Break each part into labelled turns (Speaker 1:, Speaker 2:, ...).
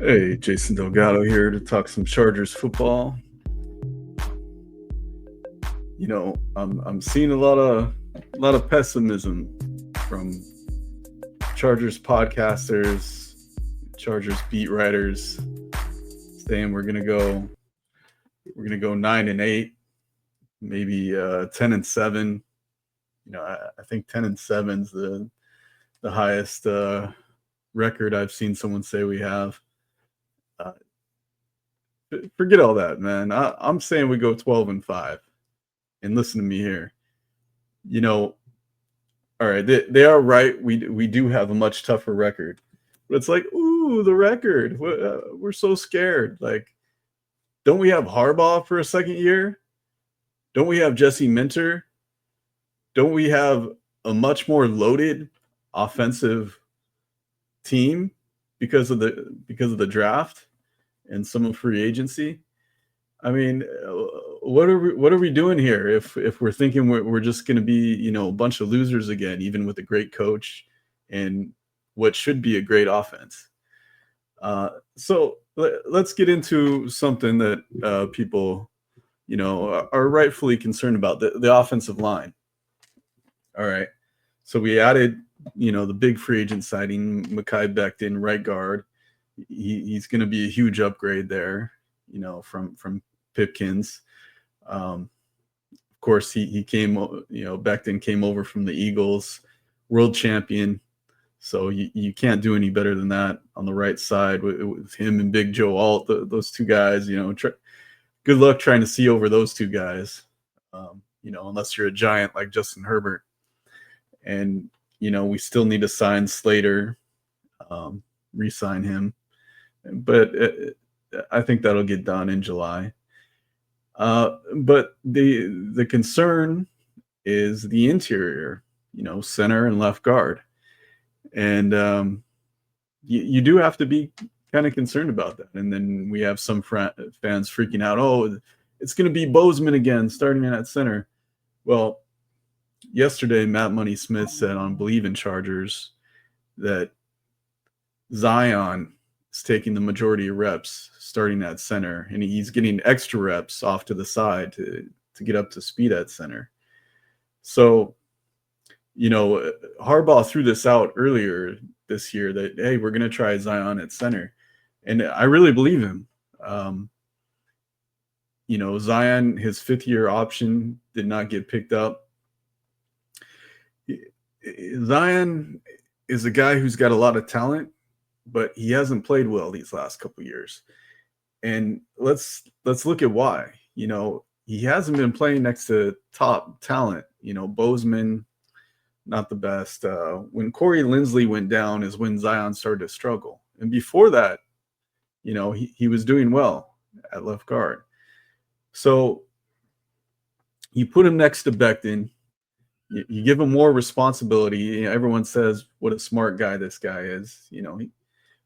Speaker 1: Hey, Jason Delgado here to talk some Chargers football. I'm seeing a lot of pessimism from Chargers podcasters, Chargers beat writers, saying we're gonna go 9-8, maybe 10-7. I think 10-7's the highest record I've seen someone say we have. Uh, Forget all that, man. I'm saying we go 12-5. And listen to me here. You know, all right, they are right. We do have a much tougher record, but it's like, ooh, the record. We're so scared. Like, don't we have Harbaugh for a second year? Don't we have Jesse Minter? Don't we have a much more loaded offensive team because of the draft and some of free agency? I mean, what are we doing here if we're thinking we're just going to be a bunch of losers again, even with a great coach and what should be a great offense? So let's get into something that people are rightfully concerned about, the offensive line. All right, so we added the big free agent signing, Mekhi Becton, right guard. He's going to be a huge upgrade there, from Pipkins. Of course, he came, Becton came over from the Eagles, world champion. So you can't do any better than that on the right side with him and Big Joe Alt, those two guys. Good luck trying to see over those two guys, unless you're a giant like Justin Herbert. And, we still need to sign Slater, re-sign him. But I think that'll get done in July. But the concern is the interior, center and left guard. And you do have to be kind of concerned about that. And then we have some fans freaking out. Oh, it's going to be Bozeman again, starting at center. Well, yesterday, Matt Money Smith said on Believe in Chargers that Zion is taking the majority of reps starting at center, and he's getting extra reps off to the side to get up to speed at center. So, Harbaugh threw this out earlier this year that, hey, we're going to try Zion at center. And I really believe him. Zion, his fifth-year option did not get picked up. Zion is a guy who's got a lot of talent, but he hasn't played well these last couple of years. And let's look at why. He hasn't been playing next to top talent. Bozeman, not the best. When Corey Linsley went down is when Zion started to struggle. And before that, he was doing well at left guard. So you put him next to Becton. You give him more responsibility. Everyone says what a smart guy this guy is.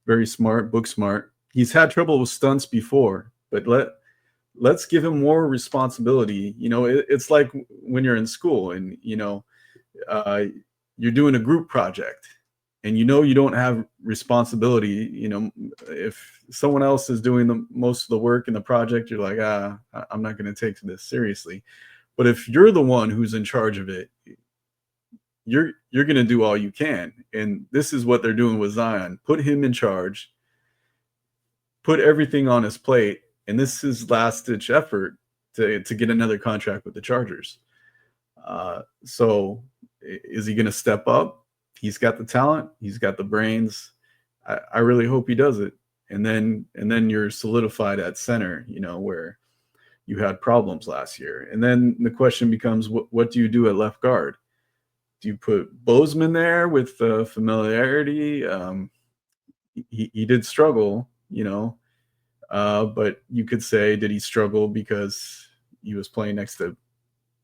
Speaker 1: Very smart, book smart. He's had trouble with stunts before, but let's give him more responsibility. It's like when you're in school and you're doing a group project and you don't have responsibility. If someone else is doing the most of the work in the project, you're like, I'm not going to take this seriously. But if you're the one who's in charge of it, you're going to do all you can. And this is what they're doing with Zion. Put him in charge, put everything on his plate, and this is his last-ditch effort to get another contract with the Chargers. So is he going to step up? He's got the talent. He's got the brains. I really hope he does it. And then you're solidified at center, where you had problems last year. And then the question becomes, what do you do at left guard? Do you put Bozeman there with familiarity? He did struggle, but you could say, did he struggle because he was playing next to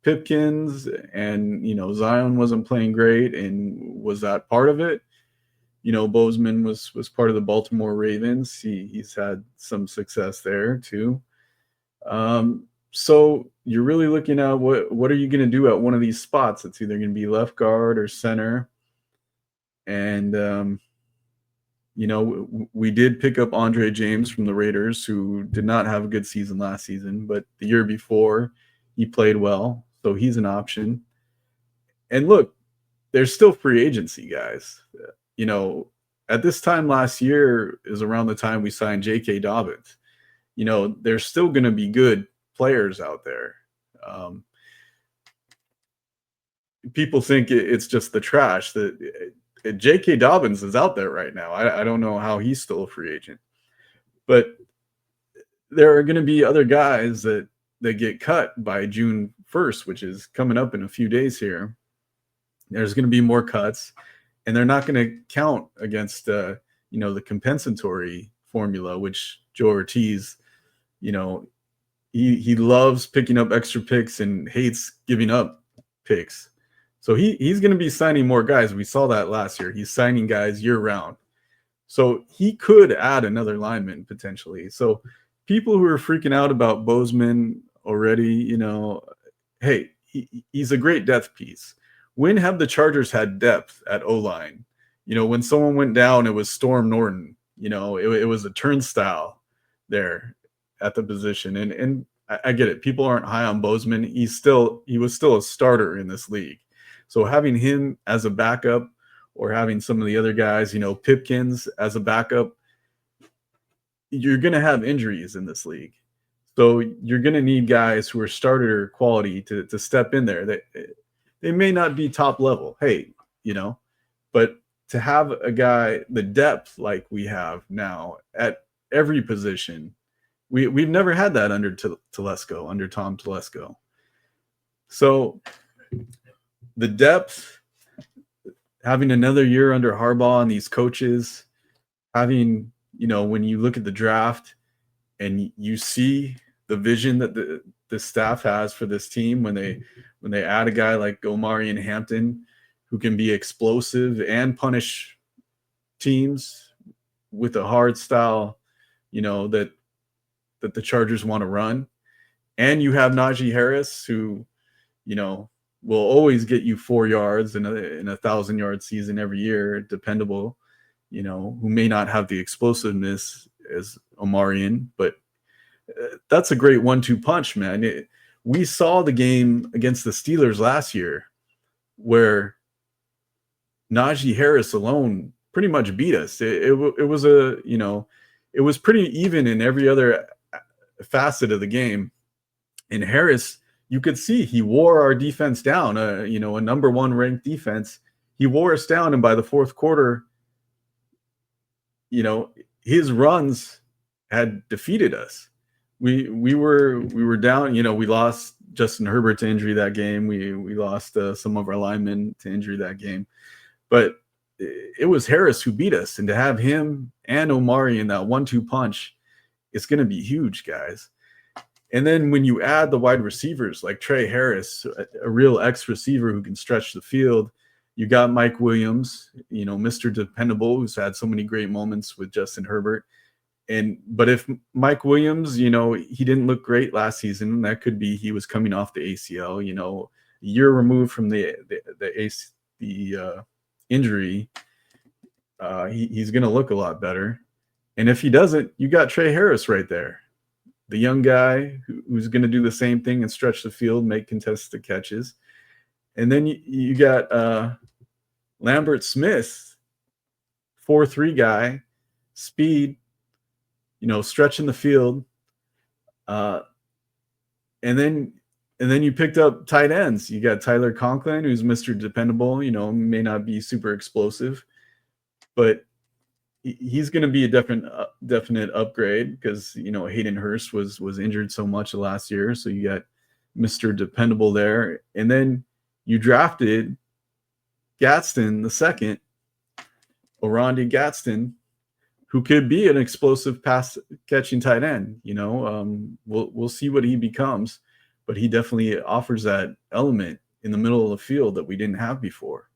Speaker 1: Pipkins and, Zion wasn't playing great? And was that part of it? Bozeman was part of the Baltimore Ravens. He's had some success there too. So you're really looking at what are you going to do at one of these spots? It's either going to be left guard or center. And We did pick up Andre James from the Raiders, who did not have a good season last season, but the year before he played well, so he's an option. And look, there's still free agency, guys. You know, at this time last year is around the time we signed J.K. Dobbins. There's still going to be good players out there. Um, People think it's just the trash. That J.K. Dobbins is out there right now. I don't know how he's still a free agent, but there are going to be other guys that get cut by June 1st, which is coming up in a few days here. There's going to be more cuts, and they're not going to count against the compensatory formula, which Joe Ortiz, he loves picking up extra picks and hates giving up picks. So he's going to be signing more guys. We saw that last year. He's signing guys year round. So he could add another lineman potentially. So people who are freaking out about Bozeman already, hey, he's a great depth piece. When have the Chargers had depth at O-line? When someone went down, it was Storm Norton. It was a turnstile there at the position. And I get it. People aren't high on Bozeman. He was still a starter in this league. So having him as a backup or having some of the other guys, Pipkins as a backup, you're going to have injuries in this league. So you're going to need guys who are starter quality to step in there. They may not be top level, but to have a guy, the depth like we have now at every position, we've never had that under Tom Telesco. So the depth, having another year under Harbaugh and these coaches, having, when you look at the draft and you see the vision that the staff has for this team when they add a guy like Omarion Hampton, who can be explosive and punish teams with a hard style, that the Chargers want to run. And you have Najee Harris, who, will always get you 4 yards in a 1,000-yard season every year, dependable, who may not have the explosiveness as Omarion, but that's a great 1-2 punch, man. We saw the game against the Steelers last year where Najee Harris alone pretty much beat us. It was pretty even in every other facet of the game. And Harris, you could see he wore our defense down, a number one ranked defense. He wore us down, and by the fourth quarter, his runs had defeated us. We were down. We lost Justin Herbert to injury that game. We lost some of our linemen to injury that game, but it was Harris who beat us. And to have him and Omari in that 1-2 punch, it's going to be huge, guys. And then when you add the wide receivers like Trey Harris, a real X receiver who can stretch the field, you got Mike Williams, Mr. Dependable, who's had so many great moments with Justin Herbert. But if Mike Williams, he didn't look great last season, that could be he was coming off the ACL, a year removed from the injury. He's going to look a lot better. And if he doesn't, you got Trey Harris right there, the young guy who's going to do the same thing and stretch the field, make contested catches. And then you got Lambert Smith, 4'3" guy, speed, stretching the field. And then you picked up tight ends. You got Tyler Conklin, who's Mr. Dependable, may not be super explosive, but he's going to be a definite upgrade because, Hayden Hurst was injured so much last year. So you got Mr. Dependable there. And then you drafted Gadsden the second, Orandi Gadsden, who could be an explosive pass catching tight end. We'll see what he becomes, but he definitely offers that element in the middle of the field that we didn't have before.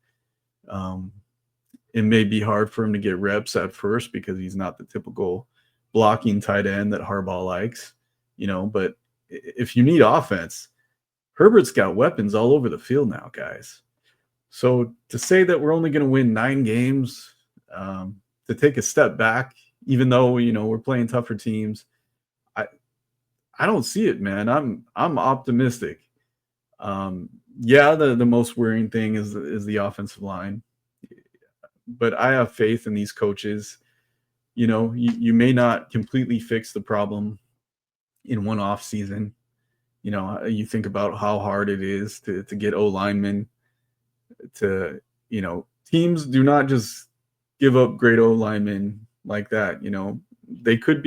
Speaker 1: It may be hard for him to get reps at first because he's not the typical blocking tight end that Harbaugh likes, but if you need offense, Herbert's got weapons all over the field now, guys. So to say that we're only going to win 9 games, to take a step back, even though we're playing tougher teams. I I don't see it, man. I'm optimistic. Yeah, the most worrying thing is the offensive line, but I have faith in these coaches. You may not completely fix the problem in one off season. You think about how hard it is to get O linemen to, teams do not just give up great O linemen like that. There could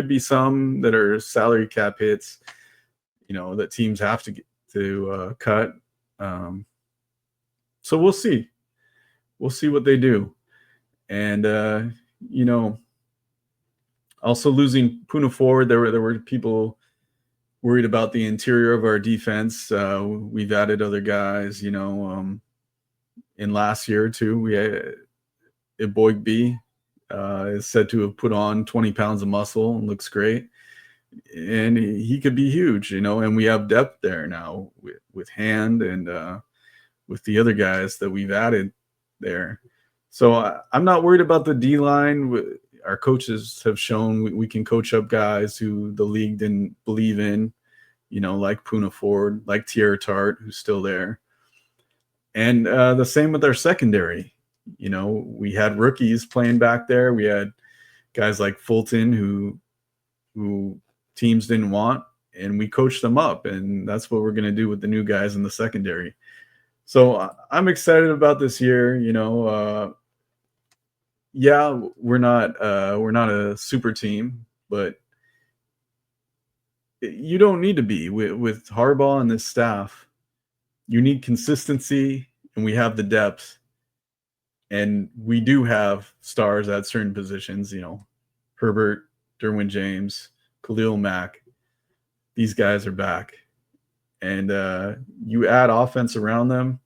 Speaker 1: be some that are salary cap hits, that teams have to get to cut. Um, so we'll see what they do. And, you know, also losing Puna forward, there were people worried about the interior of our defense. We've added other guys, in last year too. We had Eboigbe is said to have put on 20 pounds of muscle and looks great. And he could be huge, and we have depth there now with Hand and with the other guys that we've added there. So I'm not worried about the D line. Our coaches have shown we can coach up guys who the league didn't believe in, like Puna Ford, like Tierra Tart, who's still there. And the same with our secondary. We had rookies playing back there. We had guys like Fulton who teams didn't want, and we coached them up. And that's what we're going to do with the new guys in the secondary. So I'm excited about this year. Yeah, we're not a super team, but you don't need to be with Harbaugh and this staff. You need consistency, and we have the depth, and we do have stars at certain positions. Herbert, Derwin James, Khalil Mack. These guys are back, and you add offense around them,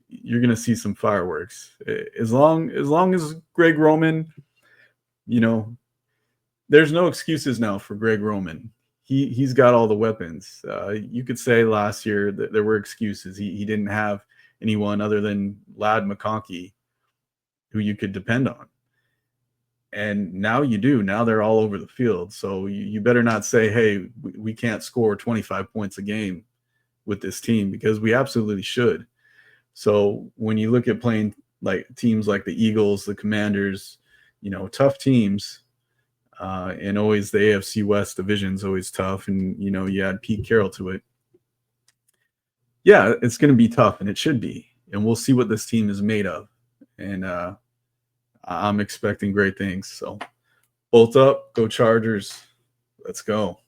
Speaker 1: you're going to see some fireworks. As long as Greg Roman, there's no excuses now for Greg Roman. He's got all the weapons. You could say last year that there were excuses. He didn't have anyone other than Ladd McConkey who you could depend on. And now you do. Now they're all over the field. So you better not say, hey, we can't score 25 points a game with this team, because we absolutely should. So when you look at playing like teams like the Eagles, the Commanders, tough teams, and always the AFC West division is always tough. And, you add Pete Carroll to it. Yeah, it's going to be tough, and it should be. And we'll see what this team is made of. And I'm expecting great things. So bolt up, go Chargers. Let's go.